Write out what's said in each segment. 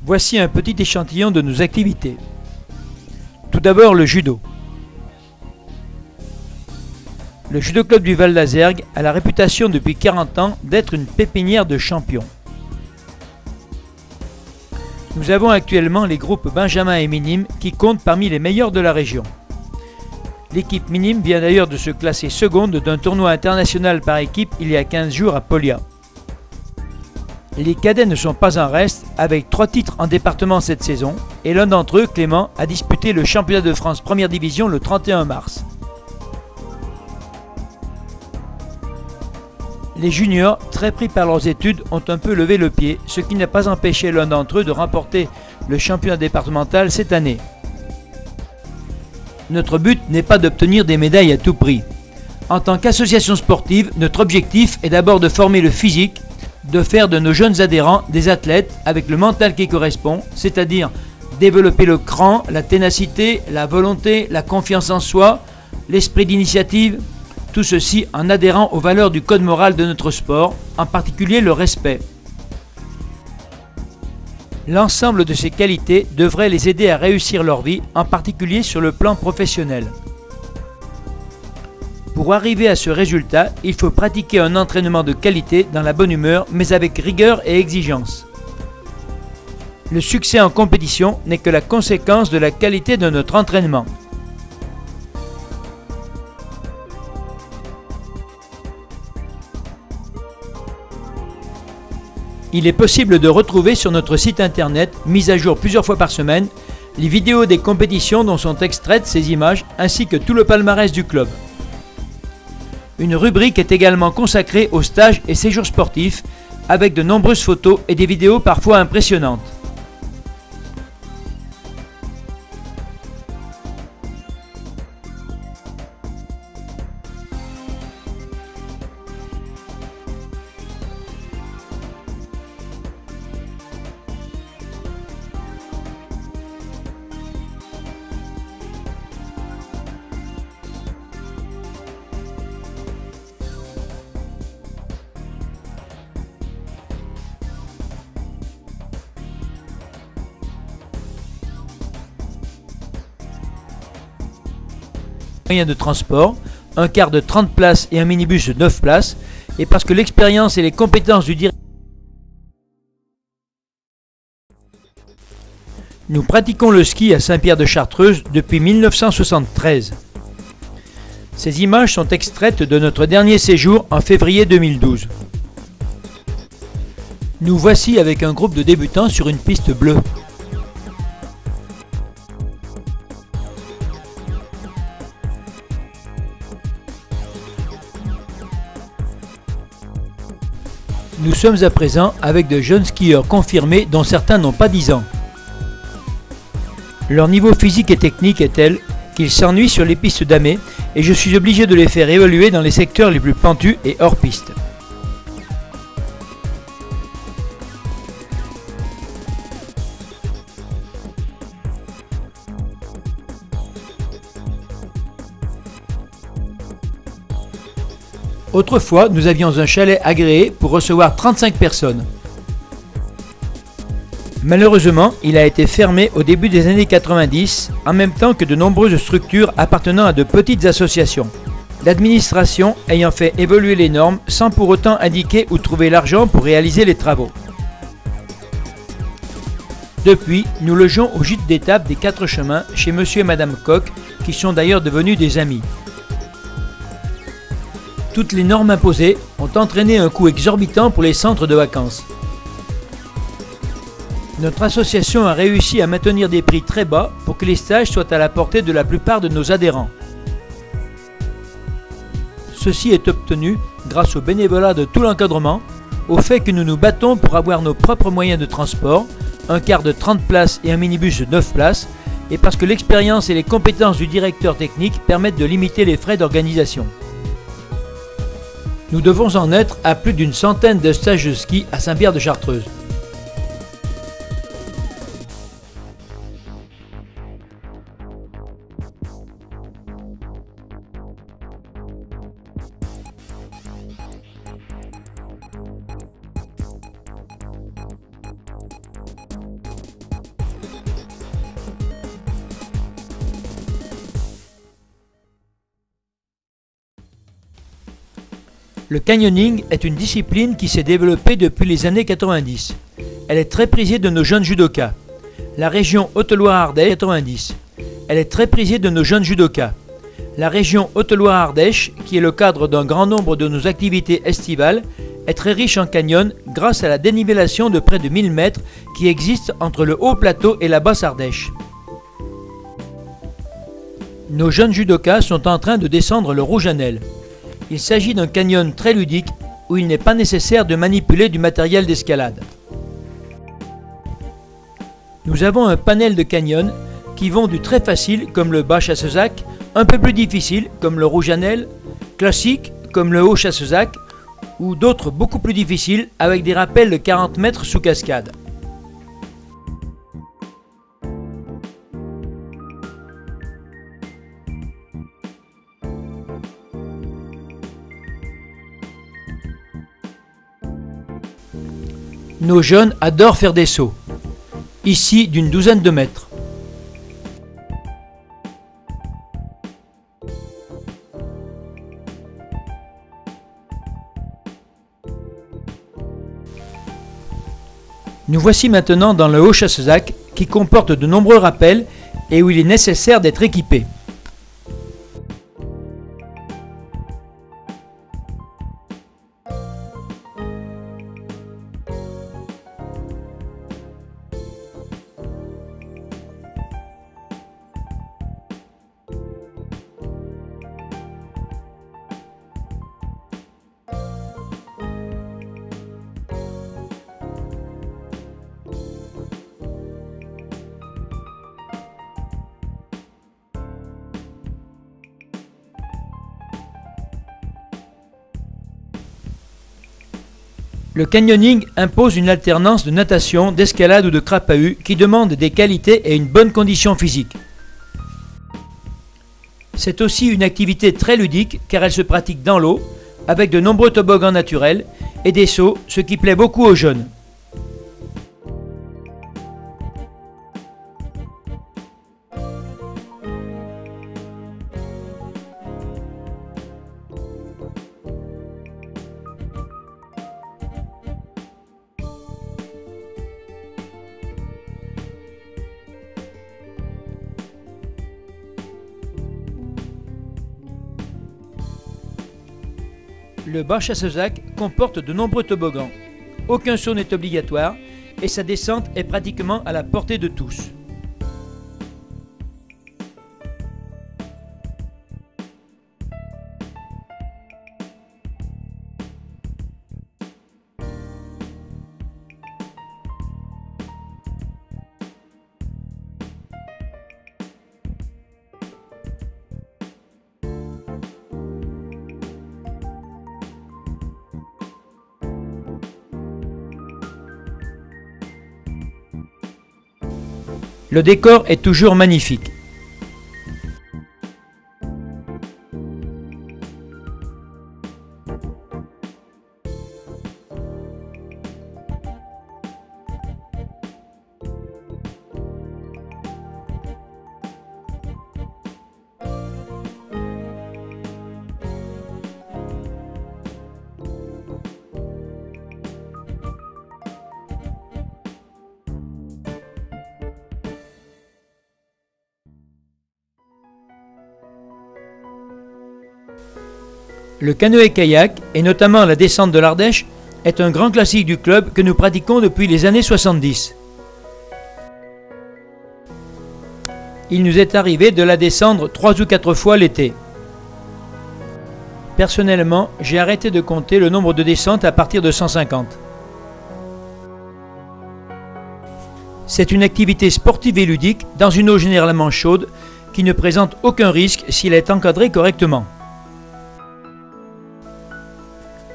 Voici un petit échantillon de nos activités. Tout d'abord le judo. Le Judo Club du Val d'Azergues a la réputation depuis 40 ans d'être une pépinière de champions. Nous avons actuellement les groupes Benjamin et Minime qui comptent parmi les meilleurs de la région. L'équipe Minime vient d'ailleurs de se classer seconde d'un tournoi international par équipe il y a 15 jours à Polia. Les cadets ne sont pas en reste avec 3 titres en département cette saison et l'un d'entre eux, Clément, a disputé le championnat de France première division le 31 mars. Les juniors, très pris par leurs études, ont un peu levé le pied, ce qui n'a pas empêché l'un d'entre eux de remporter le championnat départemental cette année. Notre but n'est pas d'obtenir des médailles à tout prix. En tant qu'association sportive, notre objectif est d'abord de former le physique, de faire de nos jeunes adhérents des athlètes avec le mental qui correspond, c'est-à-dire développer le cran, la ténacité, la volonté, la confiance en soi, l'esprit d'initiative, tout ceci en adhérant aux valeurs du code moral de notre sport, en particulier le respect. L'ensemble de ces qualités devrait les aider à réussir leur vie, en particulier sur le plan professionnel. Pour arriver à ce résultat, il faut pratiquer un entraînement de qualité dans la bonne humeur, mais avec rigueur et exigence. Le succès en compétition n'est que la conséquence de la qualité de notre entraînement. Il est possible de retrouver sur notre site internet, mis à jour plusieurs fois par semaine, les vidéos des compétitions dont sont extraites ces images ainsi que tout le palmarès du club. Une rubrique est également consacrée aux stages et séjours sportifs avec de nombreuses photos et des vidéos parfois impressionnantes. Moyens de transport, un car de 30 places et un minibus de 9 places, et parce que l'expérience et les compétences du directeur. Nous pratiquons le ski à Saint-Pierre-de-Chartreuse depuis 1973. Ces images sont extraites de notre dernier séjour en février 2012. Nous voici avec un groupe de débutants sur une piste bleue. Nous sommes à présent avec de jeunes skieurs confirmés dont certains n'ont pas 10 ans. Leur niveau physique et technique est tel qu'ils s'ennuient sur les pistes damées et je suis obligé de les faire évoluer dans les secteurs les plus pentus et hors piste. Autrefois, nous avions un chalet agréé pour recevoir 35 personnes. Malheureusement, il a été fermé au début des années 90, en même temps que de nombreuses structures appartenant à de petites associations. L'administration ayant fait évoluer les normes sans pour autant indiquer où trouver l'argent pour réaliser les travaux. Depuis, nous logeons au gîte d'étape des 4 chemins chez monsieur et madame Koch, qui sont d'ailleurs devenus des amis. Toutes les normes imposées ont entraîné un coût exorbitant pour les centres de vacances. Notre association a réussi à maintenir des prix très bas pour que les stages soient à la portée de la plupart de nos adhérents. Ceci est obtenu grâce au bénévolat de tout l'encadrement, au fait que nous nous battons pour avoir nos propres moyens de transport, un car de 30 places et un minibus de 9 places, et parce que l'expérience et les compétences du directeur technique permettent de limiter les frais d'organisation. Nous devons en être à plus d'une centaine de stages de ski à Saint-Pierre-de-Chartreuse. Le canyoning est une discipline qui s'est développée depuis les années 90. Elle est très prisée de nos jeunes judokas. La région Haute-Loire-Ardèche 90. Elle est très prisée de nos jeunes judokas. La région Haute-Loire-Ardèche, qui est le cadre d'un grand nombre de nos activités estivales, est très riche en canyons grâce à la dénivellation de près de 1000 mètres qui existe entre le haut plateau et la basse Ardèche. Nos jeunes judokas sont en train de descendre le Rouge-Anel. Il s'agit d'un canyon très ludique où il n'est pas nécessaire de manipuler du matériel d'escalade. Nous avons un panel de canyons qui vont du très facile comme le bas Chassezac, un peu plus difficile comme le Rouge-Anel, classique comme le haut Chassezac ou d'autres beaucoup plus difficiles avec des rappels de 40 mètres sous cascade. Nos jeunes adorent faire des sauts, ici d'une douzaine de mètres. Nous voici maintenant dans le haut Chassezac qui comporte de nombreux rappels et où il est nécessaire d'être équipé. Le canyoning impose une alternance de natation, d'escalade ou de crape à hues qui demande des qualités et une bonne condition physique. C'est aussi une activité très ludique car elle se pratique dans l'eau, avec de nombreux toboggans naturels et des sauts, ce qui plaît beaucoup aux jeunes. Le bas Chassezac comporte de nombreux toboggans. Aucun saut n'est obligatoire et sa descente est pratiquement à la portée de tous. Le décor est toujours magnifique. Le canoë-kayak, et notamment la descente de l'Ardèche, est un grand classique du club que nous pratiquons depuis les années 70. Il nous est arrivé de la descendre 3 ou 4 fois l'été. Personnellement, j'ai arrêté de compter le nombre de descentes à partir de 150. C'est une activité sportive et ludique dans une eau généralement chaude qui ne présente aucun risque s'il est encadré correctement.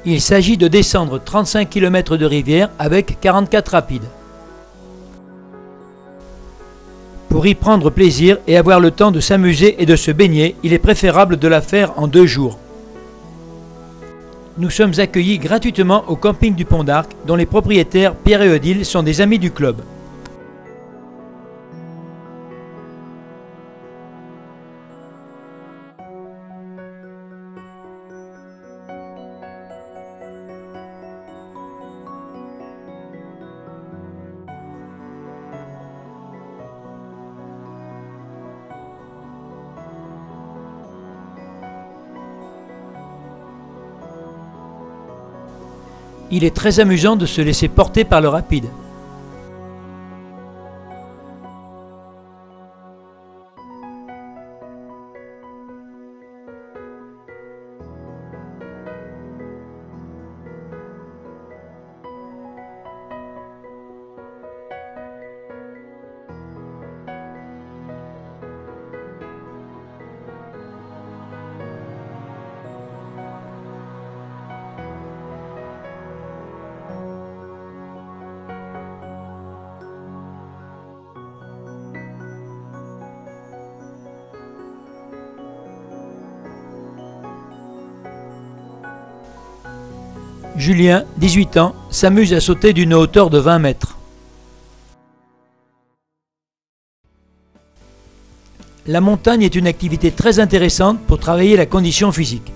Il s'agit de descendre 35 km de rivière avec 44 rapides. Pour y prendre plaisir et avoir le temps de s'amuser et de se baigner, il est préférable de la faire en 2 jours. Nous sommes accueillis gratuitement au camping du Pont d'Arc, dont les propriétaires Pierre et Odile sont des amis du club. Il est très amusant de se laisser porter par le rapide. Julien, 18 ans, s'amuse à sauter d'une hauteur de 20 mètres. La montagne est une activité très intéressante pour travailler la condition physique.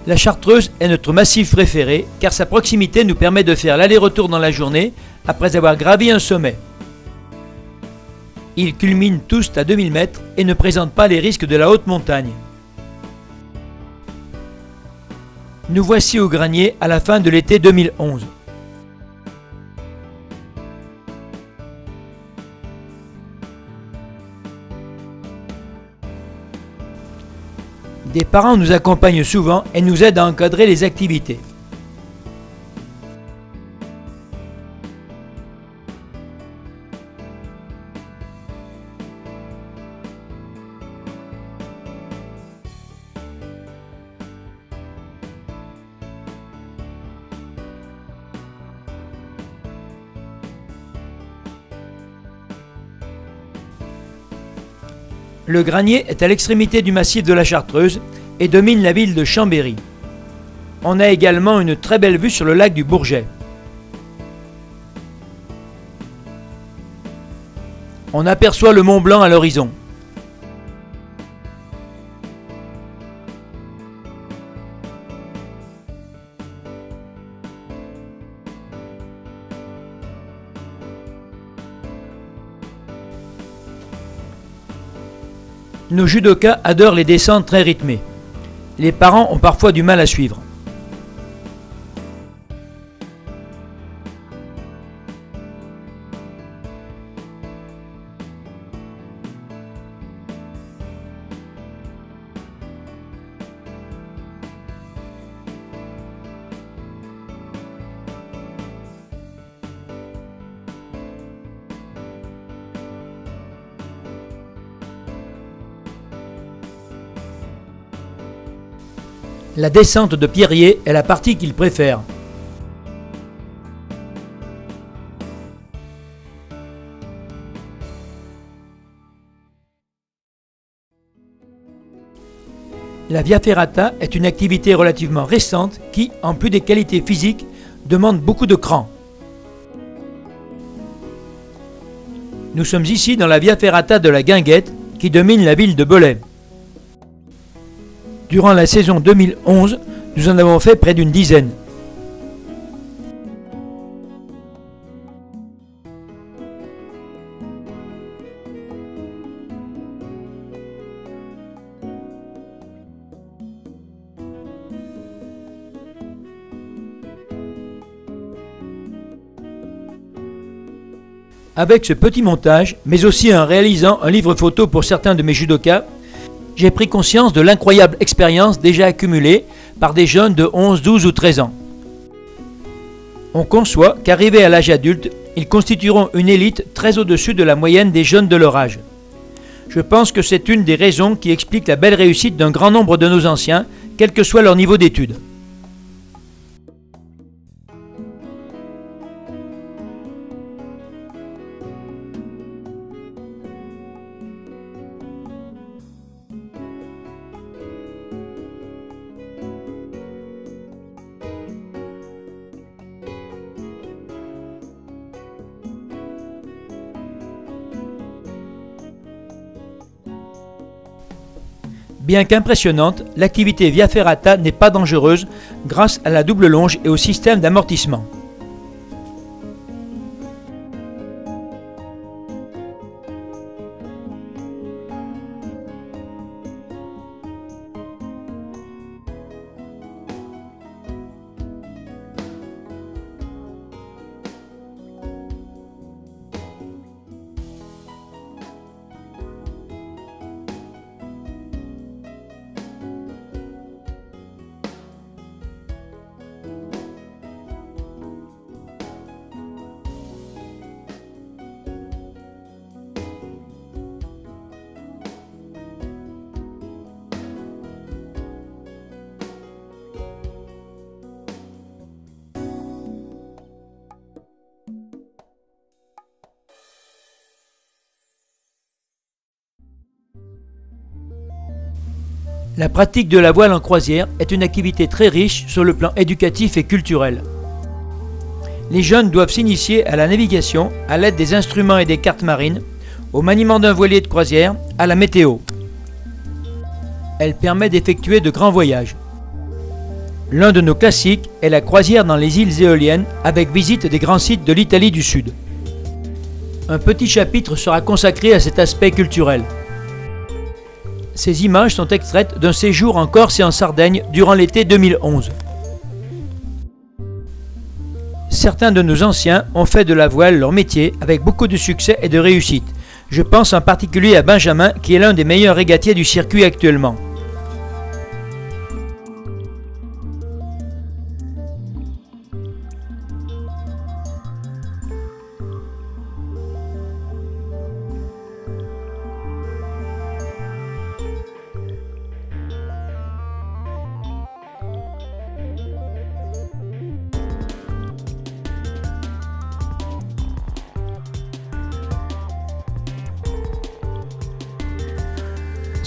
La Chartreuse est notre massif préféré car sa proximité nous permet de faire l'aller-retour dans la journée après avoir gravi un sommet. Ils culminent tous à 2000 mètres et ne présentent pas les risques de la haute montagne. Nous voici au Granier à la fin de l'été 2011. Des parents nous accompagnent souvent et nous aident à encadrer les activités. Le Granier est à l'extrémité du massif de la Chartreuse et domine la ville de Chambéry. On a également une très belle vue sur le lac du Bourget. On aperçoit le Mont Blanc à l'horizon. Nos judokas adorent les descentes très rythmées. Les parents ont parfois du mal à suivre. La descente de Pierrier est la partie qu'il préfère. La Via Ferrata est une activité relativement récente qui, en plus des qualités physiques, demande beaucoup de cran. Nous sommes ici dans la Via Ferrata de la Guinguette qui domine la ville de Belay. Durant la saison 2011, nous en avons fait près d'une dizaine. Avec ce petit montage, mais aussi en réalisant un livre photo pour certains de mes judokas, j'ai pris conscience de l'incroyable expérience déjà accumulée par des jeunes de 11, 12 ou 13 ans. On conçoit qu'arrivés à l'âge adulte, ils constitueront une élite très au-dessus de la moyenne des jeunes de leur âge. Je pense que c'est une des raisons qui explique la belle réussite d'un grand nombre de nos anciens, quel que soit leur niveau d'études. Bien qu'impressionnante, l'activité Via Ferrata n'est pas dangereuse grâce à la double longe et au système d'amortissement. La pratique de la voile en croisière est une activité très riche sur le plan éducatif et culturel. Les jeunes doivent s'initier à la navigation à l'aide des instruments et des cartes marines, au maniement d'un voilier de croisière, à la météo. Elle permet d'effectuer de grands voyages. L'un de nos classiques est la croisière dans les îles éoliennes avec visite des grands sites de l'Italie du Sud. Un petit chapitre sera consacré à cet aspect culturel. Ces images sont extraites d'un séjour en Corse et en Sardaigne durant l'été 2011. Certains de nos anciens ont fait de la voile leur métier avec beaucoup de succès et de réussite. Je pense en particulier à Benjamin qui est l'un des meilleurs régatiers du circuit actuellement.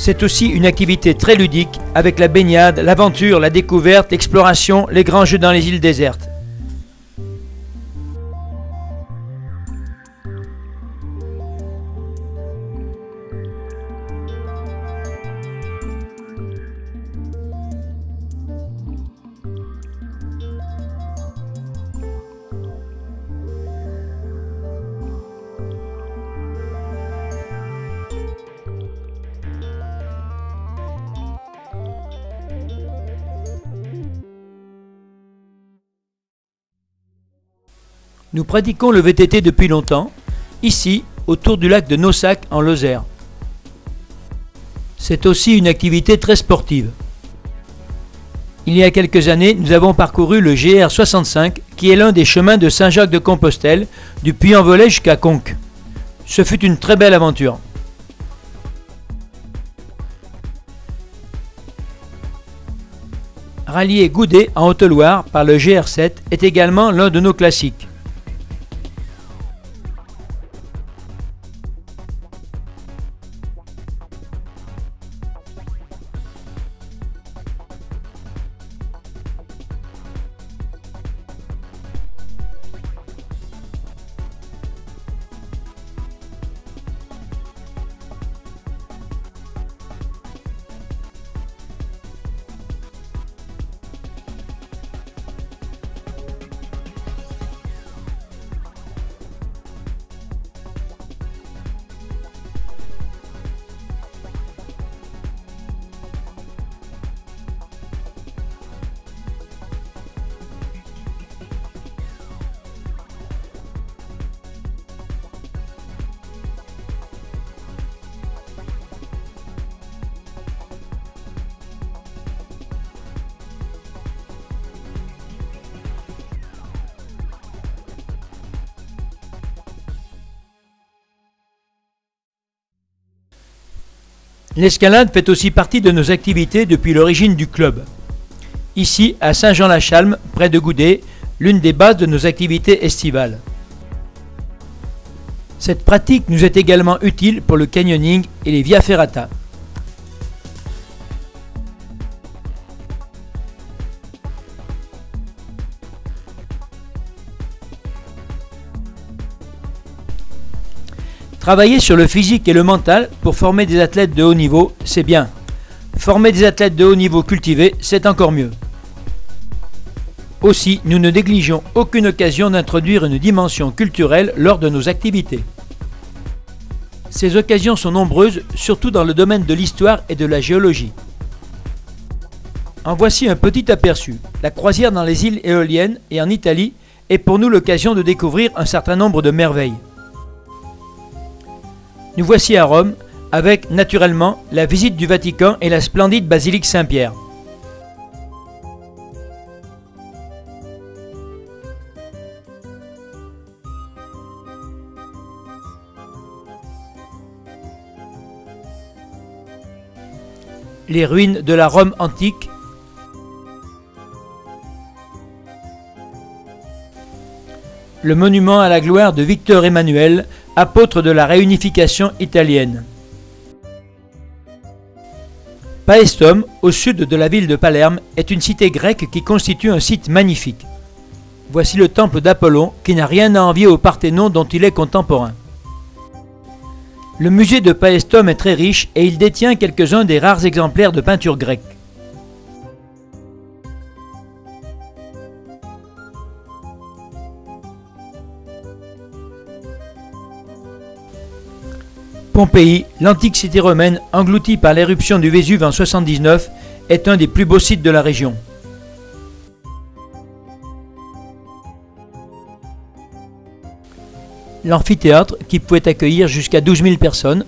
C'est aussi une activité très ludique avec la baignade, l'aventure, la découverte, l'exploration, les grands jeux dans les îles désertes. Nous pratiquons le VTT depuis longtemps, ici, autour du lac de Naussac en Lozère. C'est aussi une activité très sportive. Il y a quelques années, nous avons parcouru le GR65, qui est l'un des chemins de Saint-Jacques-de-Compostelle, du Puy-en-Velay jusqu'à Conques. Ce fut une très belle aventure. Rallier Goudet en Haute-Loire par le GR7 est également l'un de nos classiques. L'escalade fait aussi partie de nos activités depuis l'origine du club. Ici, à Saint-Jean-la-Chalme, près de Goudet, l'une des bases de nos activités estivales. Cette pratique nous est également utile pour le canyoning et les via ferrata. Travailler sur le physique et le mental pour former des athlètes de haut niveau, c'est bien. Former des athlètes de haut niveau cultivés, c'est encore mieux. Aussi, nous ne négligeons aucune occasion d'introduire une dimension culturelle lors de nos activités. Ces occasions sont nombreuses, surtout dans le domaine de l'histoire et de la géologie. En voici un petit aperçu. La croisière dans les îles éoliennes et en Italie est pour nous l'occasion de découvrir un certain nombre de merveilles. Nous voici à Rome, avec naturellement la visite du Vatican et la splendide basilique Saint-Pierre. Les ruines de la Rome antique, le monument à la gloire de Victor Emmanuel, apôtre de la réunification italienne. Paestum, au sud de la ville de Palerme, est une cité grecque qui constitue un site magnifique. Voici le temple d'Apollon qui n'a rien à envier au Parthénon dont il est contemporain. Le musée de Paestum est très riche et il détient quelques-uns des rares exemplaires de peinture grecque. Pompéi, l'antique cité romaine engloutie par l'éruption du Vésuve en 79, est un des plus beaux sites de la région. L'amphithéâtre, qui pouvait accueillir jusqu'à 12 000 personnes.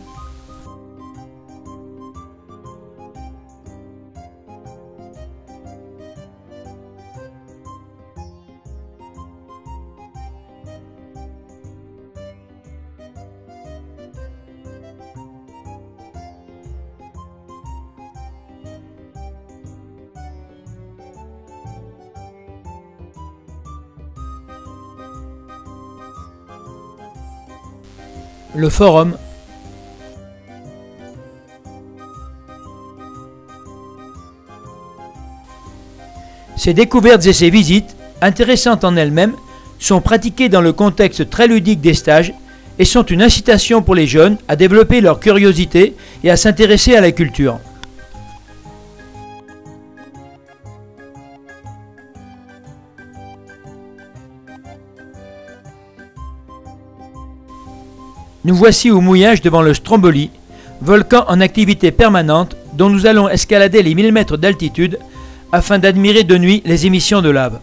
Le forum. Ces découvertes et ces visites, intéressantes en elles-mêmes, sont pratiquées dans le contexte très ludique des stages et sont une incitation pour les jeunes à développer leur curiosité et à s'intéresser à la culture. Nous voici au mouillage devant le Stromboli, volcan en activité permanente dont nous allons escalader les 1000 mètres d'altitude afin d'admirer de nuit les émissions de lave.